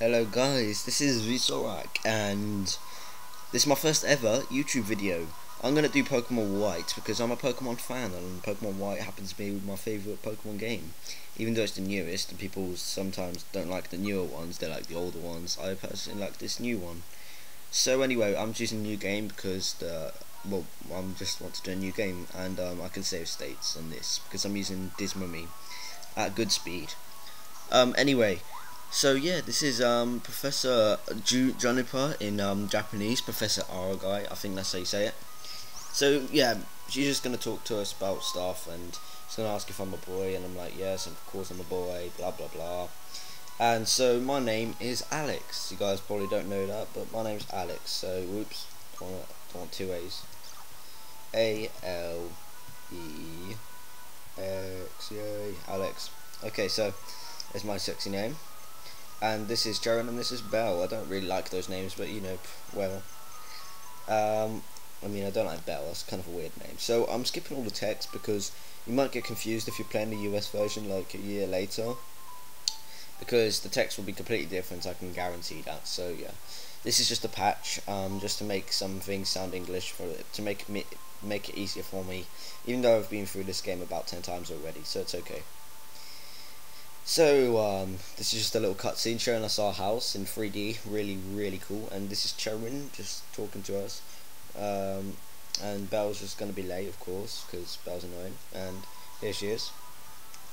Hello guys, this is Walkthorugh and this is my first ever YouTube video. I'm going to do Pokemon White because I'm a Pokemon fan and Pokemon White happens to be my favourite Pokemon game. Even though it's the newest and people sometimes don't like the newer ones, they like the older ones. I personally like this new one. So anyway, I'm choosing a new game because I just want to do a new game and I can save states on this because I'm using Dismami at good speed. Anyway, so yeah, this is Professor Juniper in Japanese, Professor Aragai, I think that's how you say it. So yeah, she's just gonna talk to us about stuff, and she's gonna ask if I'm a boy, and I'm like, yes, of course I'm a boy, blah blah blah. And so my name is Alex. You guys probably don't know that, but my name's Alex. So whoops, don't want two A's. A-L-E-X, yay, Alex. Okay, so there's my sexy name. And this is Jaren and this is Belle. I don't really like those names, but you know, well. I mean, I don't like Belle, that's kind of a weird name. So I'm skipping all the text because you might get confused if you're playing the US version like a year later. Because the text will be completely different, I can guarantee that. So yeah, this is just a patch, just to make some things sound English, to make it easier for me. Even though I've been through this game about 10 times already, so it's okay. So this is just a little cutscene showing us our house in 3D, really cool. And this is Charin just talking to us, and Belle's just going to be late, of course, because Belle's annoying. And here she is,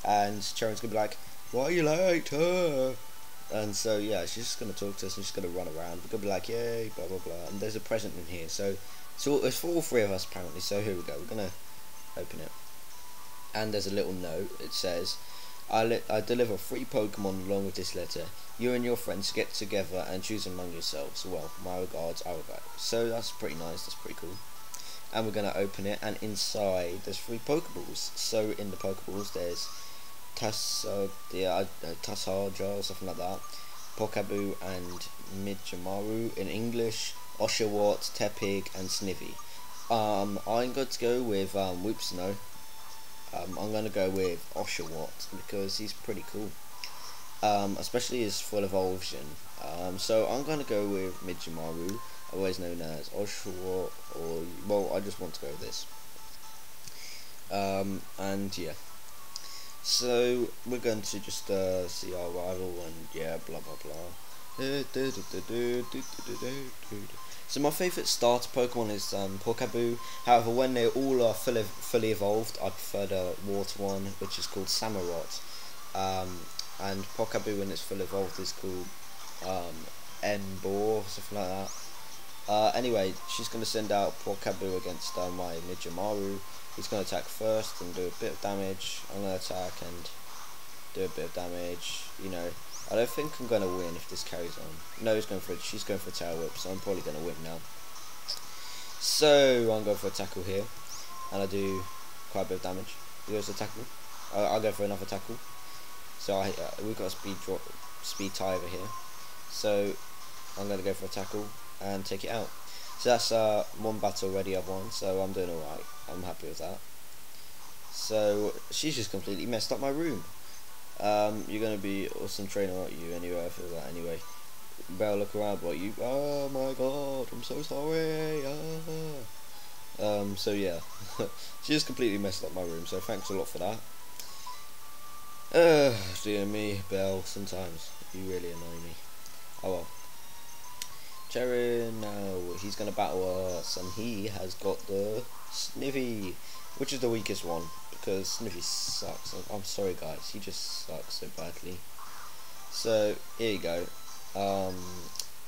and Charin's going to be like, "Why are you late?" And so yeah, she's just going to talk to us and she's going to run around. We're going to be like, "Yay, blah blah blah." And there's a present in here, so it's for all three of us apparently. So here we go. We're going to open it, and there's a little note. It says, I deliver 3 Pokemon along with this letter. You and your friends get together and choose among yourselves. Well, my regards, Aragai. So that's pretty nice, that's pretty cool. And we're going to open it, and inside there's 3 Pokeballs. So in the Pokeballs there's Tassaja or something like that, Pokabu and Midjamaru in English, Oshawott, Tepig and Snivy. I'm going to go with, whoops, no. I'm going to go with Oshawott because he's pretty cool, especially his full evolution. So I'm going to go with Midjamaru, otherwise known as Oshawott, or, well, I just want to go with this. And yeah, so we're going to just see our rival, and yeah, blah blah blah. So my favourite starter Pokemon is Pokabu. However, when they all are fully evolved, I prefer the water one, which is called Samurott. And Pokabu, when it's fully evolved, is called Emboar, something like that. Anyway, she's going to send out Pokabu against my Midjamaru. He's going to attack first and do a bit of damage. I'm going to attack and do a bit of damage, you know. I don't think I'm going to win if this carries on. No, she's going for a tail whip, so I'm probably going to win now. So I'm going for a tackle here, and I do quite a bit of damage. He goes to tackle. I'll go for another tackle. So we've got a speed tie over here. So I'm going to go for a tackle and take it out. So that's one battle already I've won, so I'm doing alright. I'm happy with that. So she's just completely messed up my room. You're gonna be awesome trainer, aren't you? Anyway, I feel that anyway. Belle, look around, what you? Oh my god, I'm so sorry. So yeah, she just completely messed up my room. So thanks a lot for that. Dear me, Belle, sometimes you really annoy me. Oh well. Charin, now he's gonna battle us, and he has got the Snivy, which is the weakest one. Because Snivy sucks. I'm sorry guys, he just sucks so badly. So here you go.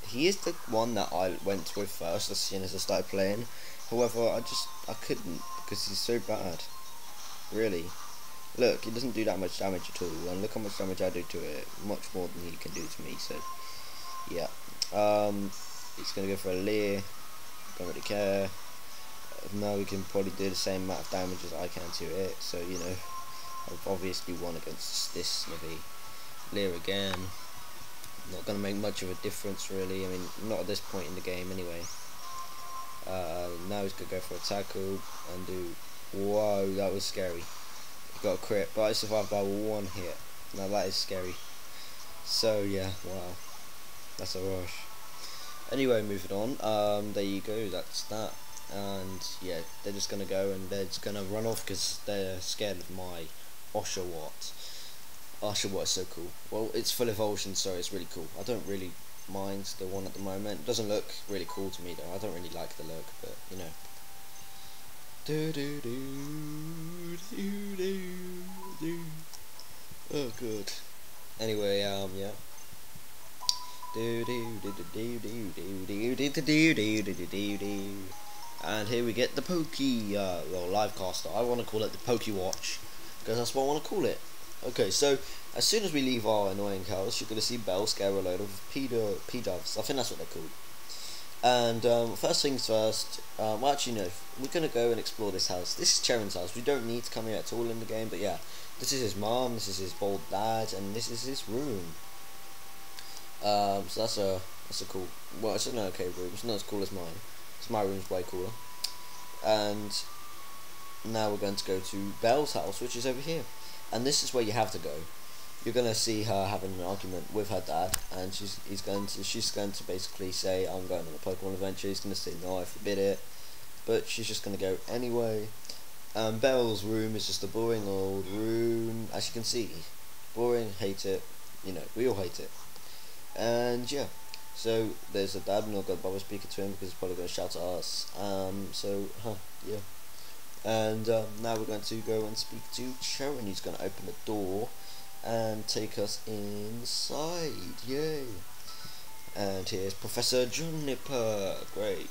He is the one that I went with first as soon as I started playing. However, I couldn't because he's so bad. Really. Look, he doesn't do that much damage at all, and look how much damage I do to it. Much more than he can do to me. So yeah. He's gonna go for a Leer. Don't really care. Now we can probably do the same amount of damage as I can to it, so you know, I've obviously won against this Snivy. Leer again, not going to make much of a difference really, I mean, not at this point in the game anyway. Now he's going to go for a tackle and do, whoa, that was scary. He got a crit, but I survived by 1 hit. Now that is scary. So yeah, wow. That's a rush. Anyway, moving on. There you go. That's that. And yeah, they're just gonna go and they're just gonna run off because they're scared of my Oshawott. Oshawott is so cool. Well, it's full of ocean, so it's really cool. I don't really mind the one at the moment. It doesn't look really cool to me though. I don't really like the look, but you know. Do do do do do do. Oh, good. Anyway, yeah. Do do do do do do do do do do do do do. And here we get the Pokey, well, Livecaster. I want to call it the Pokey Watch because that's what I want to call it. Okay, so as soon as we leave our annoying house, you're gonna see Belle scare a load of P-doves. I think that's what they're called. And first things first. Well, actually no, we're gonna go and explore this house. This is Charon's house. We don't need to come here at all in the game, but yeah, this is his mom, this is his bald dad, and this is his room. So that's a cool. Well, it's an okay room. It's not as cool as mine. So my room's way cooler. And now we're going to go to Belle's house, which is over here. And this is where you have to go. You're gonna see her having an argument with her dad, and she's going to basically say, "I'm going on a Pokemon adventure." He's gonna say, "No, I forbid it," but she's just gonna go anyway. Belle's room is just a boring old room, as you can see. Boring, hate it. You know, we all hate it. And yeah, so there's a dad. I'm not gonna bother speaking to him because he's probably gonna shout at us. Yeah. And now we're going to go and speak to Charon. He's going to open the door and take us inside. Yay! And here's Professor Juniper. Great.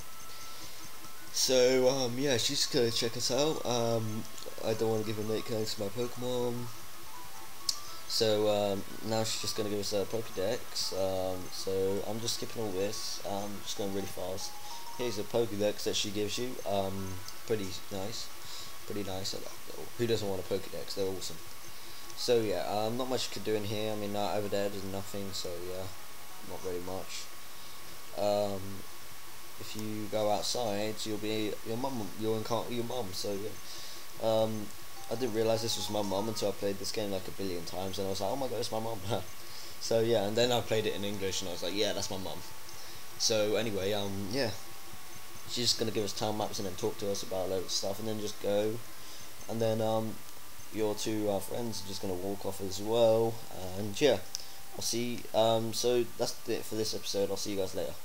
So yeah, she's going to check us out. I don't want to give a mate codes to my Pokemon. So now she's just going to give us a Pokédex. So I'm just skipping all this. Just going really fast. Here's a Pokédex that she gives you. Pretty nice. Pretty nice. Who doesn't want a Pokédex? They're awesome. So yeah, not much you could do in here. I mean, over there there's nothing. So yeah, not very much. If you go outside, you'll encounter your mum. So yeah. I didn't realise this was my mum until I played this game like a billion times, and I was like, oh my god, it's my mum. So yeah, and then I played it in English, and I was like, yeah, that's my mum. So anyway, yeah. She's just gonna give us town maps and then talk to us about a load of stuff, and then just go. And then your two friends are just gonna walk off as well. And yeah, I'll see. So that's it for this episode. I'll see you guys later.